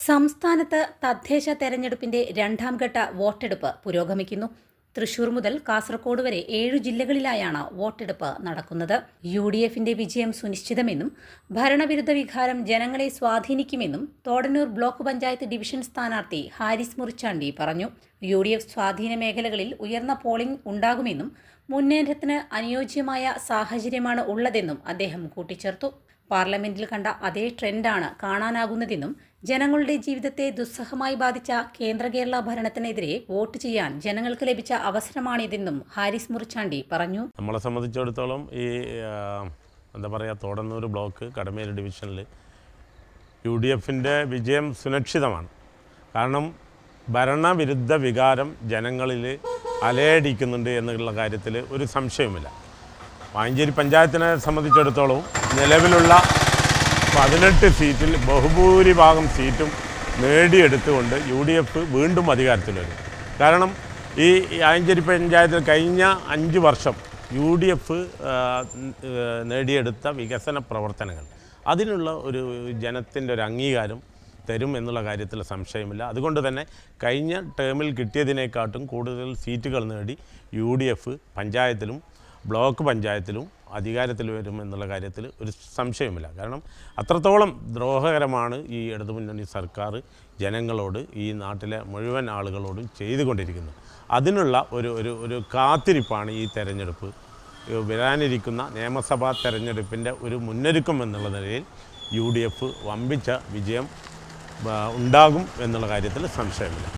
സംസ്ഥാനത്ത് തദ്ദേശ തെരഞ്ഞെടുപ്പിന്റെ രണ്ടാം ഘട്ട വോട്ടെടുപ്പ് പുരോഗമിക്കുന്നു. തൃശൂർ മുതൽ കാസർഗോഡ് വരെ 7 ജില്ലകളിലായാണ് വോട്ടെടുപ്പ് നടക്കുന്നത്. UDFന്റെ വിജയം സുനിശ്ചിതമെന്നും ഭരണവിരുദ്ധ വികാരം ജനങ്ങളെ സ്വാധീനിക്കുമെന്നും തോടന്നൂർ ബ്ലോക്ക് പഞ്ചായത്ത് ഡിവിഷൻ സ്ഥാനാർത്ഥി ഹാരിസ് മുറിച്ചാണ്ടി പറഞ്ഞു. UDF സ്വാധീന മേഖലകളിൽ ഉയർന്ന പോളിംഗ് ഉണ്ടാകുമെന്നും മുന്നേറ്റത്തിന് അനുയോജ്യമായ സാഹചര്യമാണ് ഉള്ളതെന്നും അദ്ദേഹം കൂട്ടിച്ചേർത്തു. പാർലമെന്റിൽ കണ്ട അതേ ട്രെൻഡാണ് കാണാനാകുന്നതെന്നും ജനങ്ങളുടെ ജീവിതത്തെ ദുസ്സഹമായി ബാധിച്ച കേന്ദ്ര കേരള ഭരണത്തിനെതിരെ വോട്ട് ചെയ്യാൻ ജനങ്ങൾക്ക് ലഭിച്ച അവസരമാണിതെന്നും ഹാരിസ് മുറിച്ചാണ്ടി പറഞ്ഞു. നമ്മളെ സംബന്ധിച്ചിടത്തോളം ഈ തോടന്നൂർ ബ്ലോക്ക് കടമേരി ഡിവിഷനിൽ UDFന്റെ വിജയം സുനിശ്ചിതമാണ്. കാരണം ഭരണവിരുദ്ധ വികാരം ജനങ്ങളിൽ അലയടിക്കുന്നുണ്ട് എന്നുള്ള കാര്യത്തിൽ ഒരു സംശയവുമില്ല. വാഞ്ചേരി പഞ്ചായത്തിനെ സംബന്ധിച്ചിടത്തോളം നിലവിലുള്ള 18 സീറ്റിൽ ബഹുഭൂരിഭാഗം സീറ്റും നേടിയെടുത്തുകൊണ്ട് UDF വീണ്ടും അധികാരത്തിൽ വരും. കാരണം ഈ വാഞ്ചേരി പഞ്ചായത്തിൽ കഴിഞ്ഞ 5 വർഷം UDF നേടിയെടുത്ത വികസന പ്രവർത്തനങ്ങൾ അതിനുള്ള ഒരു ജനത്തിൻ്റെ ഒരു അംഗീകാരം തരും എന്നുള്ള കാര്യത്തിൽ സംശയമില്ല. അതുകൊണ്ട് തന്നെ കഴിഞ്ഞ ടേമിൽ കിട്ടിയതിനേക്കാട്ടും കൂടുതൽ സീറ്റുകൾ നേടി UDF പഞ്ചായത്തിലും ബ്ലോക്ക് പഞ്ചായത്തിലും അധികാരത്തിൽ വരും എന്നുള്ള കാര്യത്തിൽ ഒരു സംശയമില്ല. കാരണം അത്രത്തോളം ദ്രോഹകരമാണ് ഈ ഇടതുമുന്നണി സർക്കാർ ജനങ്ങളോട്, ഈ നാട്ടിലെ മുഴുവൻ ആളുകളോടും ചെയ്തുകൊണ്ടിരിക്കുന്നത്. അതിനുള്ള ഒരു കാത്തിരിപ്പാണ് ഈ തെരഞ്ഞെടുപ്പ്. വരാനിരിക്കുന്ന നിയമസഭാ തെരഞ്ഞെടുപ്പിൻ്റെ ഒരു മുന്നൊരുക്കം എന്നുള്ള നിലയിൽ UDF വമ്പിച്ച വിജയം ഉണ്ടാകും എന്നുള്ള കാര്യത്തിൽ സംശയമില്ല.